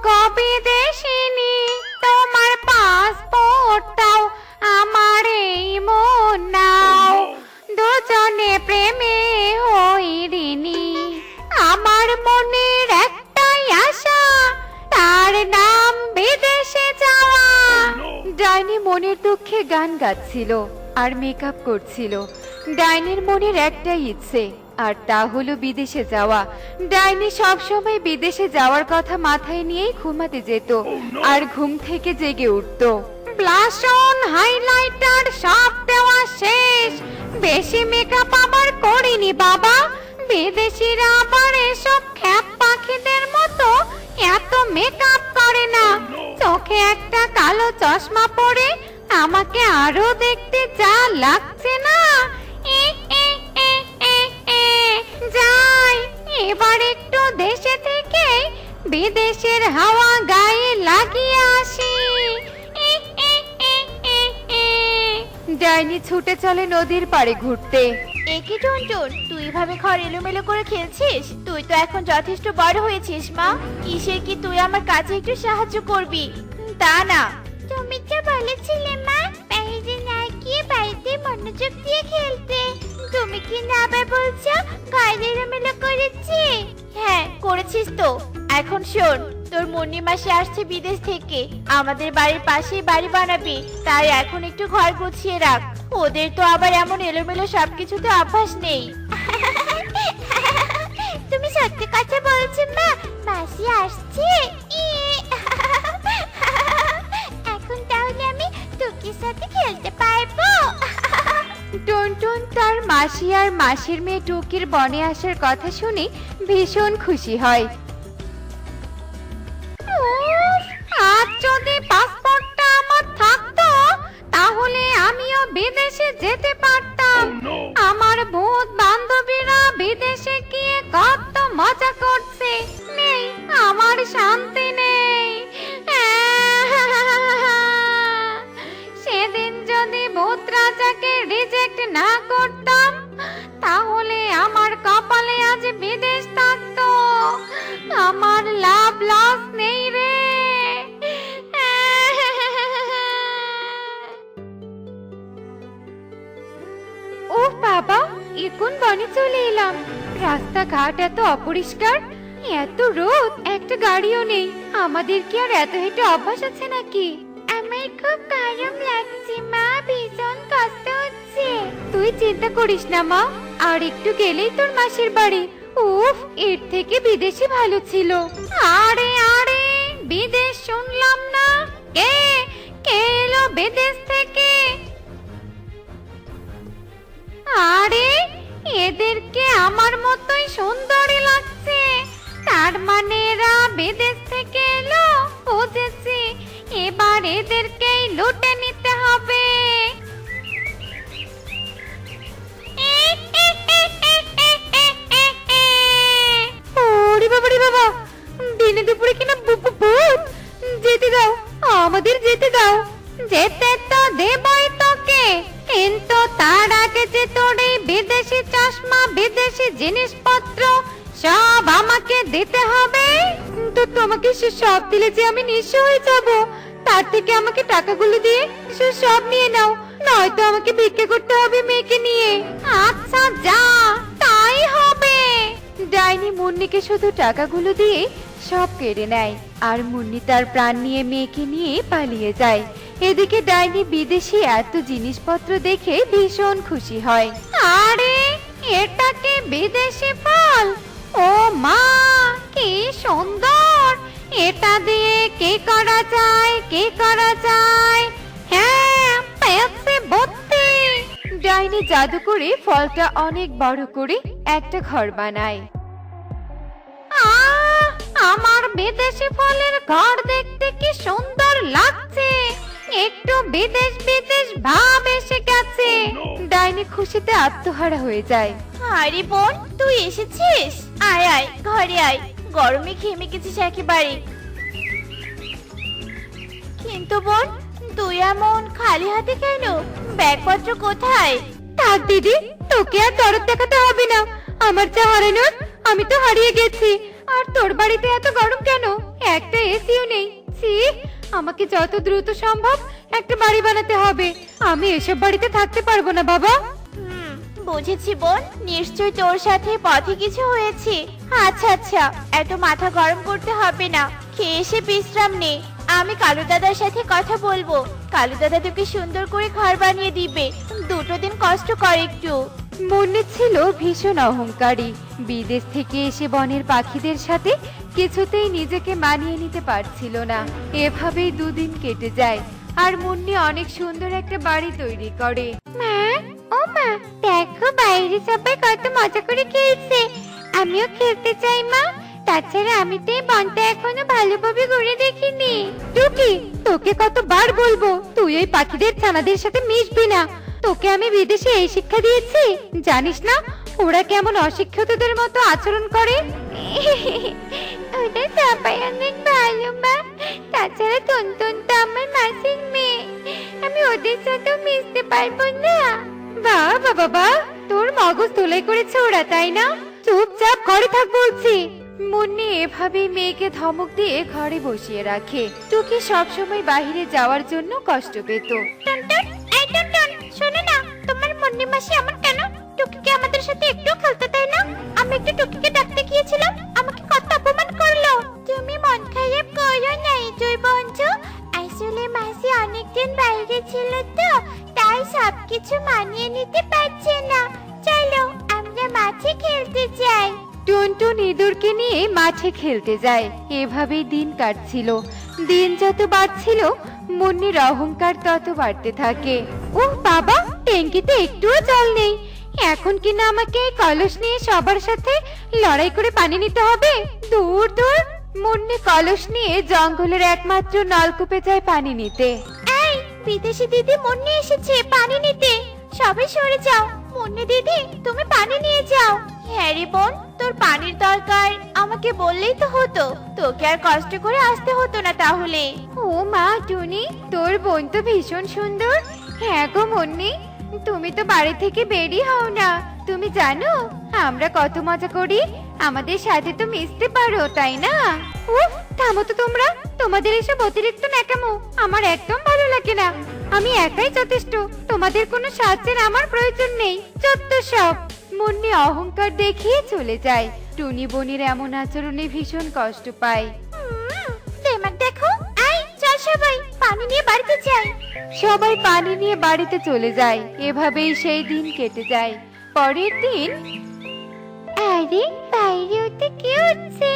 কবি দেশিনী তোমার পাসপোর্টটাও আমার এই মন নাও দুজনে প্রেমে হইনি আমার মনের একটাই আশা তার নাম বিদেশে যাওয়া। ডাইনি মনের দুঃখে গান গাচ্ছিল আর মেকআপ করছিল। ডাইনির মনের একটাই ইচ্ছে আর তা হলো বিদেশে যাওয়া। ডাইনি সবসময় বিদেশে যাওয়ার কথা মাথায় নিয়েই ঘুমাতে যেত আর ঘুম থেকে জেগে উঠতো। ব্লাশ অন হাইলাইটার সব দেওয়া শেষ, বেশি মেকআপ আবার করিনি বাবা। বিদেশিরা আবার এসব খ্যাপ পাখিদের মতো এত মেকআপ করে না। চোখে একটা কালো চশমা পরে আমাকে আরো দেখতে যা লাগছে না। যাই এবার একটু দেশে থেকে বিদেশের হাওয়া গায়ে লাগিয়ে আসি। ডাইনি ছুটে চলে নদীর পাড়ে ঘুরতে। একি টুনটুন, তুই এভাবে ঘর এলোমেলো করে খেলছিস? তুই তো এখন যথেষ্ট বড় হয়েছিস মা। কিসের কি তুই আমার কাছে একটু সাহায্য করবি? তা না, তুমি তো বলেছিলে মা বাইরে না গিয়ে বাড়িতে মনোযোগ দিয়ে খেলতে। তুমি কি না আবার বলছো ঘর এলোমেলো করেছি? হ্যাঁ করেছিস তো। এখন শোন, তোর মুন্নি মাসি আসছে বিদেশ থেকে, আমাদের বাড়ির পাশেই বাড়ি বানাবি। তাই এখন একটু ঘর গুছিয়ে রাখ। ওদের তো আবার এমন এলোমেলো সবকিছুতে অভ্যাস নেই। তুমি সত্যি কথা বলছো মা? মাসি আসছে? এখন তাহলে আমি টুকির সাথে খেলতে পারবো? টুনটুন তার মাসি আর মাসির মেয়ে টুকির বনে আসার কথা শুনে ভীষণ খুশি হয়। আজ যদি পাসপোর্টটা আমার থাকতো তাহলে আমিও বিদেশে যেতে পারতাম। আমার ভূত বান্ধবীরা বিদেশে গিয়ে কত মজা করছে। নেই, আমার শান্তি নেই। সেদিন যদি ভূত রাজাকে রিজেক্ট না করতাম তাহলে আমার কপালে আজ বিদেশ থাকতো। আমার লাভ লস নেই রে। ও বাবা, এখন বনে চলে এলাম। রাস্তাঘাট এত অপরিষ্কার, এত রোদ, একটা গাড়িও নেই। আমাদের কি আর এত হেঁটে অভ্যাস আছে নাকি? আমার খুব গরম লাগছে মা, ভীষণ কষ্ট হচ্ছে। তুই চিন্তা করিস না মা, আর একটু গেলেই তোর মাসির বাড়ি। উফ, এর থেকে বিদেশি ভালো ছিল। আরে আরে, বিদেশ শুনলাম না। কে কে এলো বিদেশ থেকে? আরে এদেরকে আমার মতোই সুন্দরী লাগছে। তার মানে এরা বিদেশ থেকে এলো। বুঝেছি, এবার এদেরকেই লুটে নিতে হবে। ওরে বাবা রে বাবা, দিনে দুপুরে কিনা ভূত! যেতে দাও, আমাদের যেতে দাও। যেতে তো দেবই তোকে, কিন্তু তার আগে যে তোর এই বিদেশি চশমা, বিদেশি জিনিসপত্র সব আমাকে দিতে হবে। তো তোমাকে সে সব দিলে যে আমি নিঃস্ব হয়ে যাব। তার থেকে আমাকে টাকাগুলো দিয়ে সে সব নিয়ে নাও, নয়তো আমাকে ভিক্ষা করতে হবে মেয়েকে নিয়ে। আচ্ছা যা, তাই হবে। ডাইনি মুন্নিকে শুধু টাকাগুলো দিয়ে সব কেড়ে নেয় আর মুন্নি তার প্রাণ নিয়ে মেয়েকে নিয়ে পালিয়ে যায়। এদিকে ডাইনি বিদেশি এত জিনিসপত্র দেখে ভীষণ খুশি হয়। আরে এটা কি বিদেশি ফল? ও মা, কি সুন্দর! এটা দিয়ে কি করা যায়, কি করা যায়? হ্যাঁ, পেয়েছি বুদ্ধি। ডাইনি জাদু করে ফলটা অনেক বড় করে একটা ঘর বানায়। আমার বিদেশি ফলের ঘর দেখতে কি সুন্দর লাগছে। একটু বিদেশ বিদেশ ভাব এসে গেছে। ডাইনি খুশিতে আত্মহারা হয়ে যায়। আরে বোন, তুই এসেছিস? আয় আয়, ঘরে আয়। গরমে ঘেমে গেছিস একেবারে। কিন্তু বোন, তুই এমন খালি হাতে কেন? ব্যাগপত্র কোথায়? থাক দিদি, তোকে আর দরদ দেখাতে হবে না। আমার যা হারানোর আমি তো হারিয়ে গেছি। আর তোর বাড়িতে এত গরম কেন? একটা এসিও নেই। ছি, আমাকে যত দ্রুত সম্ভব একটা বাড়ি বানাতে হবে। আমি এসব বাড়িতে থাকতে পারবো না বাবা। বুঝেছি বোন, নিশ্চয়ই তোর সাথে পথে কিছু হয়েছে। আচ্ছা আচ্ছা, এত মাথা গরম করতে হবে না, খেয়ে এসে বিশ্রাম নে। আমি কালু দাদার সাথে কথা বলবো। কালু দাদা তোকে সুন্দর করে ঘর বানিয়ে দিবে। দুটো দিন কষ্ট কর একটু। মুন্নি ছিল ভীষণ অহংকারী। বিদেশ থেকে এসে বনের পাখিদের সাথে কিছুতেই নিজেকে মানিয়ে নিতে পারছিল না। এভাবেই দুদিন কেটে যায় আর মুন্নি অনেক সুন্দর একটা বাড়ি তৈরি করে। মা, ও মা, দেখো বাইরে সবাই কত মজা করে খেলছে, আমিও খেলতে চাই মা। তাছাড়া আমি তো এই বনটা এখনো ভালোভাবে ঘুরে দেখিনি। টুকি, তোকে কতবার বলবো তুই এই পাখিদের ছানাদের সাথে মিশবি না। তোকে আমি বিদেশে এই শিক্ষা দিয়েছি, জানিস না ওরা কেমন অশিক্ষিতদের মতো আচরণ করে। ওদের সবাই অনেক ভালো মা। তাছাড়া টুনটুন তো আমার মাসির মেয়ে, আমি ওদের সাথে মিশতে পারবো না। বাহ বাবা বাহ, তোর মগজ তোলাই করেছে ওরা, তাই না? চুপচাপ ঘরে থাক বলছি। মুন্নি এভাবে মেয়েকে ধমক দিয়ে ঘরে বসিয়ে রাখে। টুকি সবসময় বাইরে যাওয়ার জন্য কষ্ট পেত। টুনটুন, এই টুনটুন, শোনো না, তোমার মুন্নি মাসি এমন কেন? টুকিকে আমাদের সাথে একটু খেলতে দেয় না? আমি একটু টুকিকে ডাকতে গিয়েছিলাম, আমাকে কত অপমান করলো। তুমি মন খারাপ করো না জয় বন্ধু। আসলে মাসি অনেকদিন বাইরে ছিল তো, তাই সবকিছু মানিয়ে নিতে পারছে না। চলো আমরা মাঠে খেলতে যাই। টুনটুন ইঁদুরকে নিয়ে মাঠে খেলতে যায়। এভাবেই দিন কাটছিল। দিন যত বাড়ছিল মুন্নির অহংকার তত বাড়তে থাকে। ওহ বাবা, ট্যাঙ্কিতে একটুও জল নেই। এখন কিনা আমাকে এই কলস নিয়ে সবার সাথে লড়াই করে পানি নিতে হবে। দূর দূর। মুন্নি কলস নিয়ে জঙ্গলের একমাত্র নলকূপে যায় পানি নিতে। এই বিদেশি দিদি মুন্নি এসেছে পানি নিতে, সবাই সরে যাও। মুন্নি দিদি, তুমি পানি নিয়ে যাও। হ্যাঁ রে বোন, তোর পানির দরকার আমাকে বললেই তো হতো, তোকে আর কষ্ট করে আসতে হতো না তাহলে। ও মা টুনি, তোর বোন তো ভীষণ সুন্দর। হ্যাঁ গো মুন্নি, তুমি তো বাড়ি থেকে বেরই হও না। তুমি জানো আমরা কত মজা করি, আমাদের সাথে তো মিশতে পারো, তাই না? উফ, থামো তো তোমরা। তোমাদের এসব অতিরিক্ত ন্যাকামো আমার একদম ভালো লাগে না। আমি একাই যথেষ্ট, তোমাদের কোনো সাহায্যের আমার প্রয়োজন নেই। যত সব। মুন্নি অহংকার দেখিয়ে চলে যায়। টুনি বোনের এমন আচরণে ভীষণ কষ্ট পায়। দেমাক দেখো, আই চল সবাই পানি নিয়ে বাড়িতে যাই। সবাই পানি নিয়ে বাড়িতে চলে যায়। এভাবেই সেই দিন কেটে যায়। পরের দিন, আরে বাইরে ওতে কি হচ্ছে?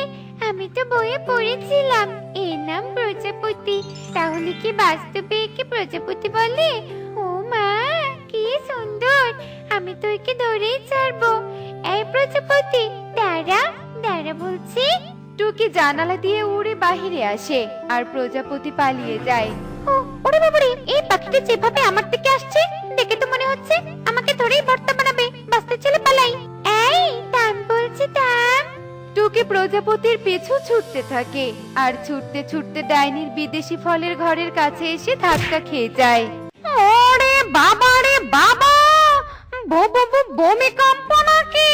আমি তো বইয়ে পড়েছিলাম এর নাম প্রজাপতি। তাহলে কি বাস্তবে একে প্রজাপতি বলে? ও মা, কি সুন্দর! আমি তো একে ধরেই ছাড়বো। এই প্রজাপতি, দাঁড়া দাঁড়া বলছি। টুকি জানালা দিয়ে উড়ে বাহিরে আসে আর প্রজাপতি পালিয়ে যায়। ও ওরে বাবারে, এই পাখিটা যেভাবে আমার দিকে আসছে দেখে তো মনে হচ্ছে আমাকে ধরেই ভর্তা বানাবে। বাস্তে চলে পালাই। এই থাম বলছি, থাম। টুকি প্রজাপতির পিছু ছুটতে থাকে আর ছুটতে ছুটতে ডাইনির বিদেশি ফলের ঘরের কাছে এসে ধাক্কা খেয়ে যায়। ওরে বাবা রে বাবা, ভূমিকম্প নাকি?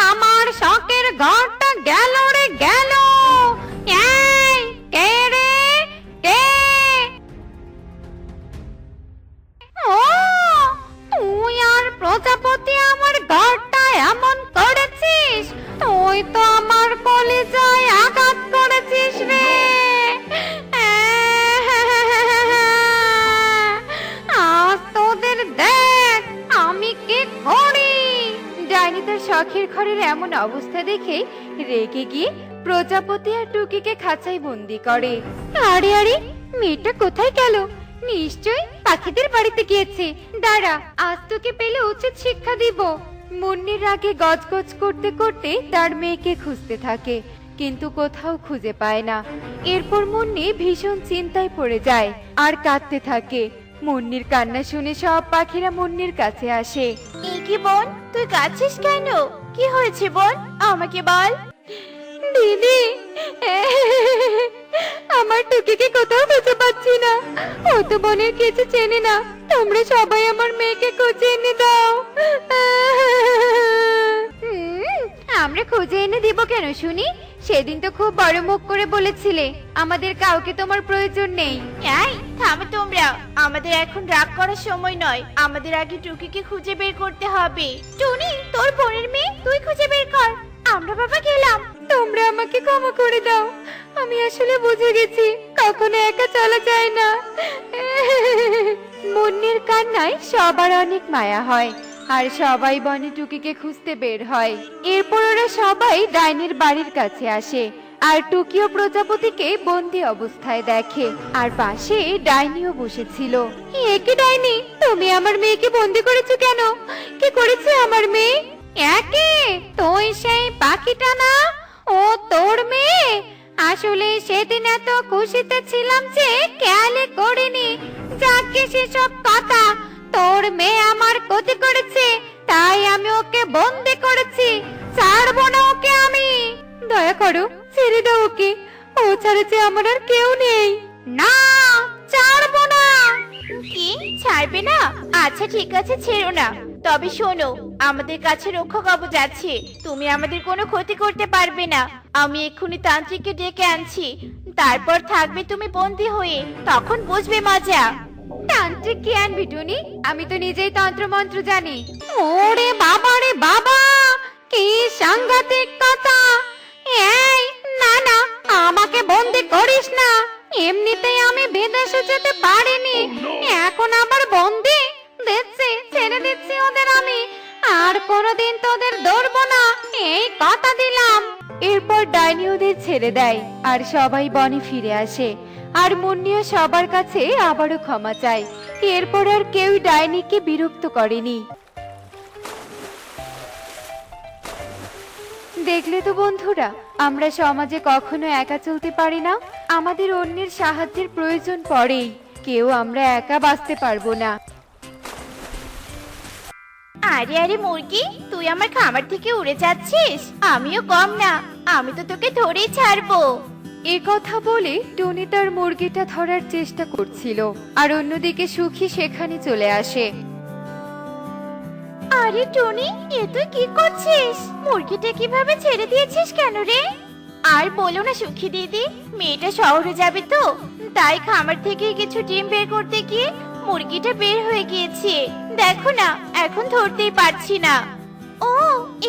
আমার শখের ঘরটা গেল রে গেল। এই কে রে, কে? ও তুই আর প্রজাপতি আমার ঘরটা এমন করেছিস? তুই তো আমার কলিজায় আঘাত করেছিস রে। আজ তোদের দেখ আমি কি করি। ডাইনি তার শখের ঘরের এমন অবস্থা দেখে রেগে গিয়ে প্রজাপতি আর টুকিকে খাঁচায় বন্দি করে। আরে আরে, মেয়েটা কোথায় গেল? নিশ্চয় পাখিদের বাড়িতে গিয়েছে। দাঁড়া, আজ তোকে পেলে উচিত শিক্ষা দিব। মুন্নির রাগে গজগজ করতে করতে তার মেয়েকে খুঁজতে থাকে, কিন্তু কোথাও খুঁজে পায় না। এরপর মুন্নি ভীষণ চিন্তায় পড়ে যায় আর কাঁদতে থাকে। মুন্নির কান্না শুনে সব পাখিরা মুন্নির কাছে আসে। এই কি বোন, তুই কাঁদছিস কেন? কি হয়েছে বোন, আমাকে বল। দিদি, আমার টুকিকে কোথাও খুঁজে পাচ্ছি না। ও তো বনের কিছু চেনে না। তোমরা সবাই আমার মেয়েকে খুঁজে এনে দাও। আমরা খুঁজে এনে দিব কেন শুনি? সেদিন তো খুব বড় মুখ করে বলেছিলে আমাদের কাউকে তোমার প্রয়োজন নেই। এই থামো তোমরা, আমাদের এখন রাগ করার সময় নয়, আমাদের আগে টুকিকে খুঁজে বের করতে হবে। টুনি, তোর বোনের মেয়ে তুই খুঁজে বের কর, আমরা বাবা গেলাম। তোমরা আমাকে ক্ষমা করে দাও, আমি আসলে বুঝে গেছি কখনো একা চলা যায় না। মুন্নির কান্নায় সবার অনেক মায়া হয়, আর সবাই বনে টুকিকে খুঁজতে বের হয়। এরপর ওরা সবাই ডাইনির বাড়ির কাছে আসে, আর টুকিও প্রজাপতিকে বন্দি অবস্থায় দেখে, আর পাশে ডাইনিও বসেছিল। একে ডাইনি, তুমি আমার মেয়েকে বন্দি করেছো কেন? কি করেছে আমার মেয়ে? একে তুই সেই পাখিটা না? ও তোর মেয়ে? আসলে সেদিন এত খুশিতে ছিলাম যে খেয়ালে করিনি। যাকে সেসব কথা, তোর মেয়ে আমার ক্ষতি করেছে, তাই আমি ওকে বন্দি করেছি। ছাড়বো না ওকে আমি। দয়া করো, ছেড়ে দাও ওকে, ও ছাড়া যে আমার আর কেউ নেই। না, ছাড়বো না। কি ছাড়বে না? আচ্ছা ঠিক আছে, ছেড়ো না। তবে শোনো, আমাদের কাছে রক্ষা কবচ আছে, তুমি আমাদের কোনো ক্ষতি করতে পারবে না। আমি এক্ষুনি তান্ত্রিককে ডেকে আনছি, তারপর থাকবে তুমি বন্দি হয়ে, তখন বুঝবে মজা। তান্ত্রিক কি আনবি টুনি? আমি তো নিজেই তন্ত্র মন্ত্র জানি। ওরে বাবা রে বাবা, কি সাংঘাতিক কথা! এই না না, আমাকে বন্দি করিস না। এমনিতেই আমি বিদেশে যেতে পারিনি, এখন আবার বন্দি দিচ্ছি, ছেড়ে দিচ্ছি ওদের আমি। আর কোনোদিন তোদের ধরবো না, এই কথা দিলাম। এরপর ডাইনি ওদের ছেড়ে দেয়, আর সবাই বনে ফিরে আসে। আর মুন্নিও সবার কাছে আবারও ক্ষমা চায়। এরপর আর কেউ ডাইনিকে বিরক্ত করেনি। দেখলে তো বন্ধুরা, আমরা সমাজে কখনো একা চলতে পারি না, আমাদের অন্যের সাহায্যের প্রয়োজন পড়েই। কেউ আমরা একা বাঁচতে পারবো না। আরে আরে মুরগি, তুই আমার খামার থেকে উড়ে যাচ্ছিস? আমিও কম না, আমি তো তোকে ধরেই ছাড়বো। এ কথা বলে টুনি তার মুরগিটা ধরার চেষ্টা করছিল, আর অন্যদিকে সুখী সেখানে চলে আসে। আরে টনি, এ তুই কি করছিস? মুরগিটা কিভাবে ছেড়ে দিয়েছিস কেন রে? আর বলো না সুখী দিদি, মেয়েটা শহরে যাবে তো, তাই খামার থেকে কিছু ডিম বের করতে গিয়ে মুরগিটা বের হয়ে গিয়েছে। দেখো না, এখন ধরতেই পারছি না। ও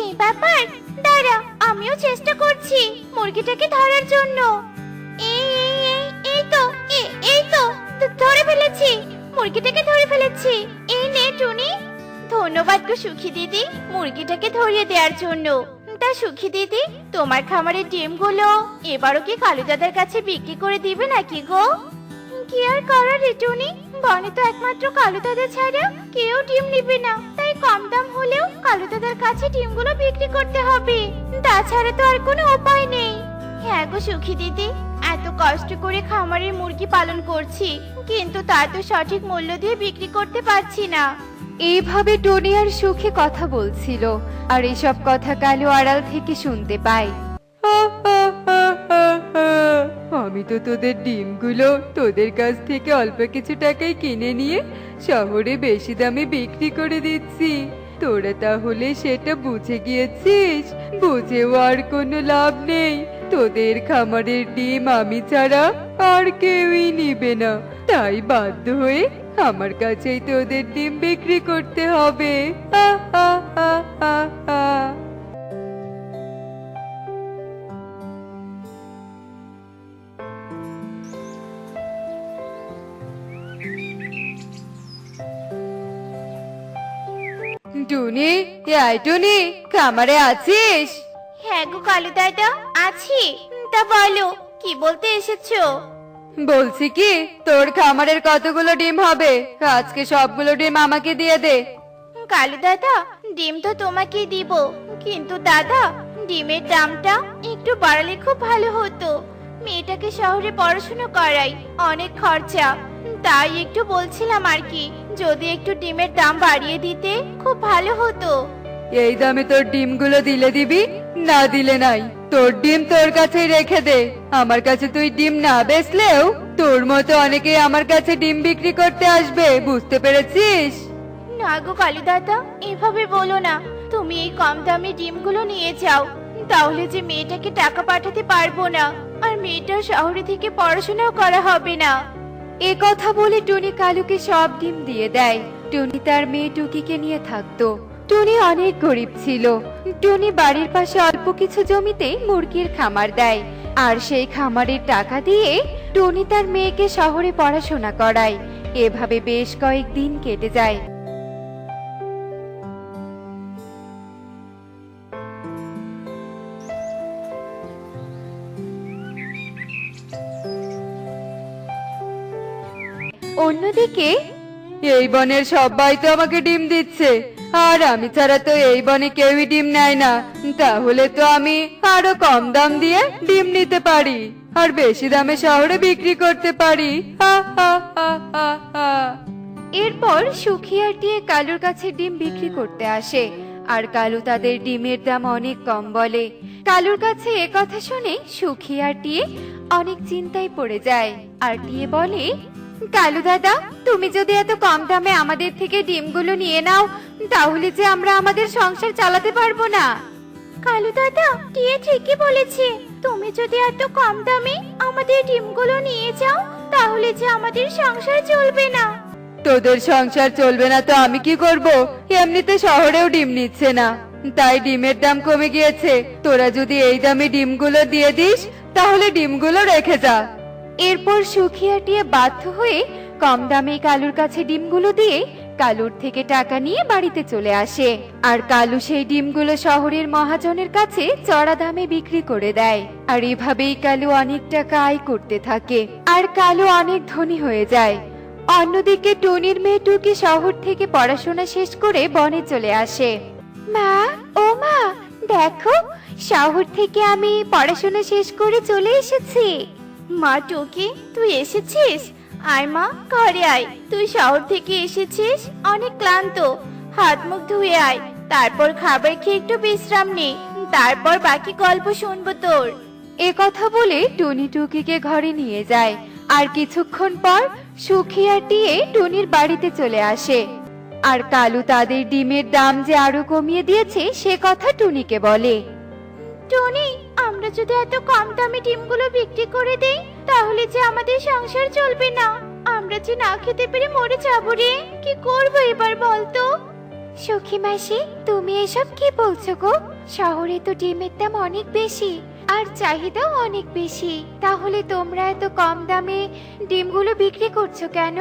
এই ব্যাপার, দাঁড়া আমিও চেষ্টা করছি মুরগিটাকে ধরার জন্য। এই এই এই এই তো এই তো ধরে ফেলেছি, মুরগিটাকে ধরে ফেলেছি। এই নে টুনি। ধন্যবাদ গো সুখী দিদি, মুরগিটাকে ধরিয়ে দেওয়ার জন্য। তা সুখী দিদি, তোমার খামারের ডিমগুলো এবারও কি কালু দাদার কাছে বিক্রি করে দিবে নাকি গো? কি আর করার রে টুনি, বনে তো একমাত্র কালু দাদা ছাড়া কেউ ডিম নিবে না, তাই কম দাম হলেও কালু দাদার কাছে ডিমগুলো বিক্রি করতে হবে, তাছাড়া তো আর কোনো উপায় নেই। হ্যাঁ গো সুখী দিদি, এত কষ্ট করে খামারের মুরগি পালন করছি, কিন্তু তার তো সঠিক মূল্য দিয়ে বিক্রি করতে পারছি না। এইভাবে টনি আর সুখী কথা বলছিল, আর এসব কথা কালু আড়াল থেকে শুনতে পায়। আমি তো তোদের ডিমগুলো তোদের কাছ থেকে অল্প কিছু টাকায় কিনে নিয়ে শহরে বেশি দামে বিক্রি করে দিচ্ছি, তোরা তাহলে সেটা বুঝে গিয়েছিস? বুঝেও আর কোনো লাভ নেই, তোদের খামারের ডিম আমি ছাড়া আর কেউই নিবে না, তাই বাধ্য হয়ে আমার কাছেই তোদের ডিম বিক্রি করতে হবে। টুনি, এই টুনি, খামারে আছিস? হ্যাঁ গো কালু দাদা, আছি। তা বলো, কি বলতে এসেছো? বলছি কি, তোর খামারের কতগুলো ডিম হবে? আজকে সবগুলো ডিম আমাকে দিয়ে দে। কালু দাদা, ডিম তো তোমাকেই দিব, কিন্তু দাদা ডিমের দামটা একটু বাড়ালে খুব ভালো হতো। মেয়েটাকে শহরে পড়াশোনা করাই, অনেক খরচা, তাই একটু বলছিলাম আর কি, যদি একটু ডিমের দাম বাড়িয়ে দিতে খুব ভালো হতো। এই দামে তোর ডিমগুলো দিলে দিবি, না দিলে নাই। তোর ডিম তোর কাছেই রেখে দে, আমার কাছে তুই ডিম না বেচলেও তোর মতো অনেকেই আমার কাছে ডিম বিক্রি করতে আসবে, বুঝতে পেরেছিস? না গো কালু দাদা, এভাবে বলো না, তুমি এই কম দামি ডিমগুলো নিয়ে যাও, তাহলে যে মেয়েটাকে টাকা পাঠাতে পারবো না, আর মেয়েটার শহরে থেকে পড়াশোনাও করা হবে না। এ কথা বলে টুনি কালুকে সব ডিম দিয়ে দেয়। টুনি তার মেয়ে টুকিকে নিয়ে থাকতো। টুনি অনেক গরিব ছিল। টুনি বাড়ির পাশে অল্প কিছু জমিতে মুরগির খামার দেয়, আর সেই খামারের টাকা দিয়ে টুনি তার মেয়েকে শহরে পড়াশোনা করায়। এভাবে বেশ কয়েকদিন কেটে যায়। অন্যদিকে এই বনের সবাই তো আমাকে ডিম দিচ্ছে, আর আমি ছাড়া তো এই বনে কেউই ডিম নেয় না। তাহলে তো আমি আরো কম দাম দিয়ে ডিম নিতে পারি, আর বেশি দামে শহরে বিক্রি করতে পারি। হা হা হা হা হা। এরপর সুখী আর টিয়ে কালুর কাছে ডিম বিক্রি করতে আসে, আর কালু তাদের ডিমের দাম অনেক কম বলে। কালুর কাছে এ কথা শুনে সুখী আর টিয়ে অনেক চিন্তায় পড়ে যায়। আর টিয়ে বলে, কালু দাদা, তুমি যদি এত কম দামে আমাদের থেকে ডিমগুলো নিয়ে নাও, তাহলে যে আমরা আমাদের সংসার চালাতে পারবো না। কালু দাদা, টিয়ে ঠিকই বলেছে। তুমি যদি এত কম দামে আমাদের ডিমগুলো নিয়ে যাও, তাহলে যে আমাদের সংসার চলবে না। তোদের সংসার চলবে না তো আমি কি করব? এমনিতে শহরেও ডিম নিচ্ছে না, তাই ডিমের দাম কমে গিয়েছে। তোরা যদি এই দামে ডিমগুলো দিয়ে দিস, তাহলে ডিমগুলো রেখে যা। এরপর সুখিয়া টিয়ে বাধ্য হয়ে কম দামে কালুর কাছে ডিমগুলো দিয়ে কালুর থেকে টাকা নিয়ে বাড়িতে চলে আসে। আর কালু সেই ডিমগুলো শহরের মহাজনের কাছে চড়া দামে বিক্রি করে দেয়। আর এভাবেই কালু অনেক টাকা আয় করতে থাকে, আর কালু অনেক ধনী হয়ে যায়। অন্যদিকে টুনির মেয়ে টুকি শহর থেকে পড়াশোনা শেষ করে বনে চলে আসে। মা, ও মা, দেখো, শহর থেকে আমি পড়াশোনা শেষ করে চলে এসেছি। মা টুকি, তুই এসেছিস? আয় মা, ঘরে আয়। তুই শহর থেকে এসেছিস, অনেক ক্লান্ত। হাত মুখ ধুয়ে আয়, তারপর খাবার খেয়ে একটু বিশ্রাম নে, তারপর বাকি গল্প শুনবো তোর। এ কথা বলে টুনি টুকিকে ঘরে নিয়ে যায়। আর কিছুক্ষণ পর সুখী আর টিয়ে টুনির বাড়িতে চলে আসে। আর কালু তাদের ডিমের দাম যে আরো কমিয়ে দিয়েছে সে কথা টুনিকে বলে। টনি, আমরা যদি এত কম দামে ডিমগুলো বিক্রি করে দেই, তাহলে যে আমাদের সংসার চলবে না। আমরা যে না খেতে পেরে মরে যাবো রে। কি করবো এবার বলতো? সখী মাসি, তুমি এসব কি বলছো গো? শহরে তো ডিমের দাম অনেক বেশি, আর চাহিদাও অনেক বেশি। তাহলে তোমরা এত কম দামে ডিমগুলো বিক্রি করছো কেন?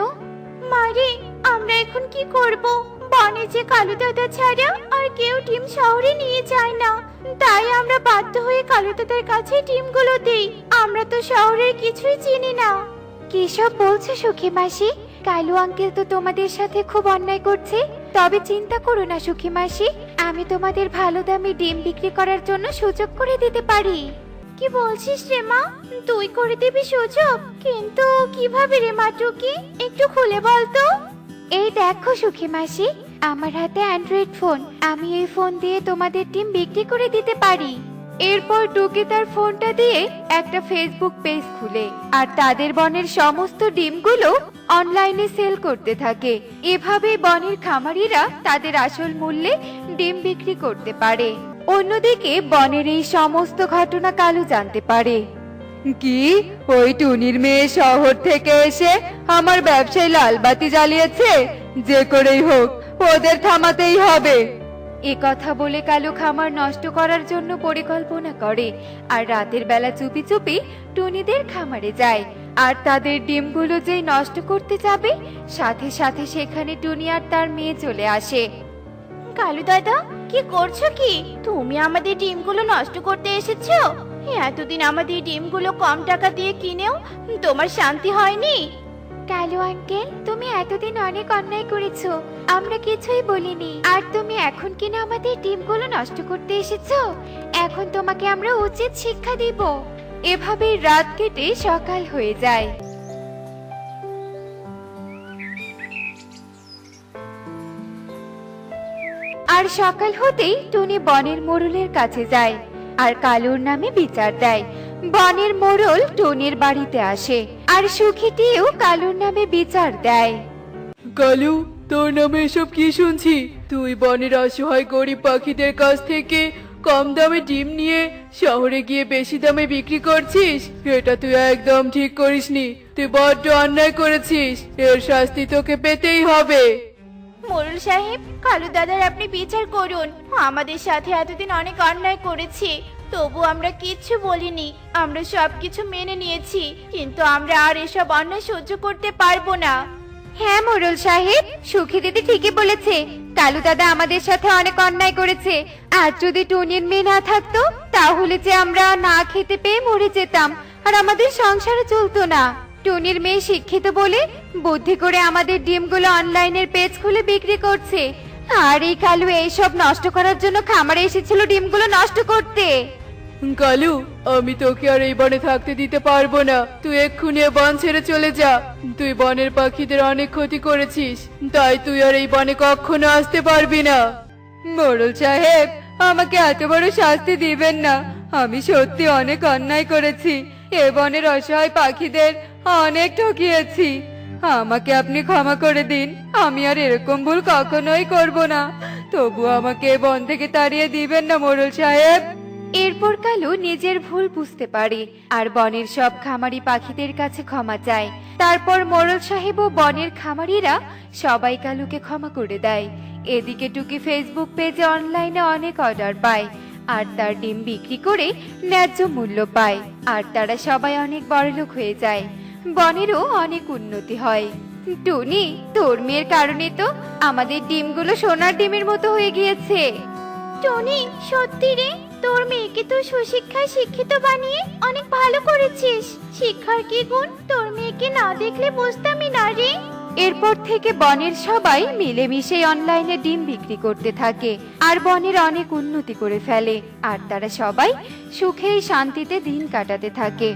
মারে, আমরা এখন কি করব? বনে যে কালু দাদা ছাড়া আর কেউ ডিম শহরে নিয়ে যায় না, তাই আমরা বাধ্য হয়ে কালু দাদার কাছে ডিমগুলো দেই। আমরা তো শহরের কিছুই চিনি না। কি সব বলছো সখী মাসি? কালু আঙ্কেল তো তোমাদের সাথে খুব অন্যায় করছে। তবে চিন্তা করো না সখী মাসি, আমি তোমাদের ভালো দামে ডিম বিক্রি করার জন্য সুযোগ করে দিতে পারি। কি বলছিস রে মা? তুই করে দিবি সুযোগ? কিন্তু কিভাবে রে মা টুকি? একটু খুলে বল তো। এই দেখো সখী মাসি, আমার হাতে অ্যান্ড্রয়েড ফোন। আমি এই ফোন দিয়ে তোমাদের ডিম বিক্রি করে দিতে পারি। এরপর টুকি তার ফোনটা দিয়ে একটা ফেসবুক পেজ খুলে আর তাদের বনের সমস্ত ডিমগুলো অনলাইনে সেল করতে থাকে। এভাবে বনের খামারিরা তাদের আসল মূল্যে ডিম বিক্রি করতে পারে। অন্যদিকে বনের এই সমস্ত ঘটনা কালু জানতে পারে। কি, ওই টুনির মেয়ে শহর থেকে এসে আমার ব্যবসায় লালবাতি জ্বালিয়েছে? যে করেই হোক ওদের থামাতেই হবে। এ কথা বলে কালু খামার নষ্ট করার জন্য পরিকল্পনা করে, আর রাতের বেলা চুপি চুপি টুনিদের খামারে যায়। আর তাদের ডিমগুলো যেই নষ্ট করতে যাবে, সাথে সাথে সেখানে টুনি আর তার মেয়ে চলে আসে। কালু দাদা, কি করছো কি? তুমি আমাদের ডিমগুলো নষ্ট করতে এসেছো? এতদিন আমাদের ডিমগুলো কম টাকা দিয়ে কিনেও তোমার শান্তি হয়নি? কালু আঙ্কেল, তুমি এতদিন অনেক অন্যায় করেছো, আমরা কিছুই বলিনি। আর তুমি এখন কিনা আমাদের ডিমগুলো নষ্ট করতে এসেছো? এখন তোমাকে আমরা উচিত শিক্ষা দিব। এভাবে রাত কেটে সকাল হয়ে যায়। আর সকাল হতেই টুনি বনের মোড়লের কাছে যায় আর কালুর নামে বিচার দেয়। বনের মোড়ল টুনির বাড়িতে আসে, আর সুখীটিও কালুর নামে বিচার দেয়। কালু, তোর নামে এসব কি শুনছি? তুই বনের অসহায় গরিব পাখিদের কাছ থেকে কম দামে ডিম নিয়ে শহরে গিয়ে বেশি দামে বিক্রি করছিস, এটা তুই একদম ঠিক করিসনি। তুই বড্ড অন্যায় করেছিস, এর শাস্তি তোকে পেতেই হবে। মোরল সাহেব, কালু দাদার আপনি বিচার করুন। আমাদের সাথে এতদিন অনেক অন্যায় করেছে, তবু আমরা কিচ্ছু বলিনি। আমরা সবকিছু মেনে নিয়েছি, কিন্তু আমরা আর এসব অন্যায় সহ্য করতে পারবো না। হ্যাঁ মোড়ল সাহেব, সুখী দিদি ঠিকই বলেছে। কালু দাদা আমাদের সাথে অনেক অন্যায় করেছে। আর যদি টুনির মেয়ে না থাকতো, তাহলে যে আমরা না খেতে পেয়ে মরে যেতাম, আর আমাদের সংসারে চলতো না। টুনির মেয়ে শিক্ষিত বলে বুদ্ধি করে আমাদের ডিমগুলো অনলাইনের পেজ খুলে বিক্রি করছে, আর এই কালু এইসব নষ্ট করার জন্য খামারে এসেছিল ডিমগুলো নষ্ট করতে। কালু, আমি তোকে আর এই বনে থাকতে দিতে পারবো না। তুই এক্ষুনি এ বন ছেড়ে চলে যা। তুই বনের পাখিদের অনেক ক্ষতি করেছিস, তাই তুই আর এই বনে কখনো আসতে পারবি না। মোড়ল সাহেব, আমাকে এত বড় শাস্তি দিবেন না। আমি সত্যি অনেক অন্যায় করেছি, এ বনের অসহায় পাখিদের অনেক ঠকিয়েছি। আমাকে আপনি ক্ষমা করে দিন, আমি আর এরকম ভুল কখনোই করব না। তবু আমাকে এ বন থেকে তাড়িয়ে দিবেন না মোড়ল সাহেব। এরপর কালু নিজের ভুল বুঝতে পারে আর বনের সব খামারি পাখিদের কাছে ক্ষমা চায়। তারপর মোড়ল সাহেব ও বনের খামারিরা সবাই কালুকে ক্ষমা করে দেয়। এদিকে টুকি ফেসবুক পেজে অনলাইনে অনেক অর্ডার পায়, আর তার ডিম বিক্রি করে ন্যায্য মূল্য পায়, আর তারা সবাই অনেক বড়লোক হয়ে যায়। বনেরও অনেক উন্নতি হয়। টুনি, তোর মেয়ের কারণে তো আমাদের ডিমগুলো সোনার ডিমের মতো হয়ে গিয়েছে। টনি, সত্যি রে, তোর মেয়েকে তো সুশিক্ষায় শিক্ষিত বানিয়ে অনেক ভালো করেছিস। শিক্ষার কি গুণ তোর মেয়েকে না দেখলে বুঝতামই না রে। এরপর থেকে বনের সবাই মিলেমিশে অনলাইনে ডিম বিক্রি করতে থাকে, আর বনের অনেক উন্নতি করে ফেলে, আর তারা সবাই সুখে শান্তিতে দিন কাটাতে থাকে।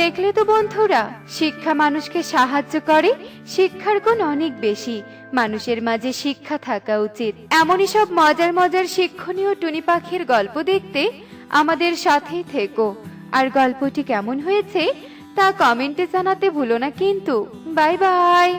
দেখলে তো বন্ধুরা, শিক্ষা মানুষকে সাহায্য করে। শিক্ষার গুণ অনেক বেশি, মানুষের মাঝে শিক্ষা থাকা উচিত। এমনই সব মজার মজার শিক্ষণীয় টুনি পাখির গল্প দেখতে আমাদের সাথেই থেকো। আর গল্পটি কেমন হয়েছে তা কমেন্টে জানাতে ভুলো না কিন্তু। Bye bye.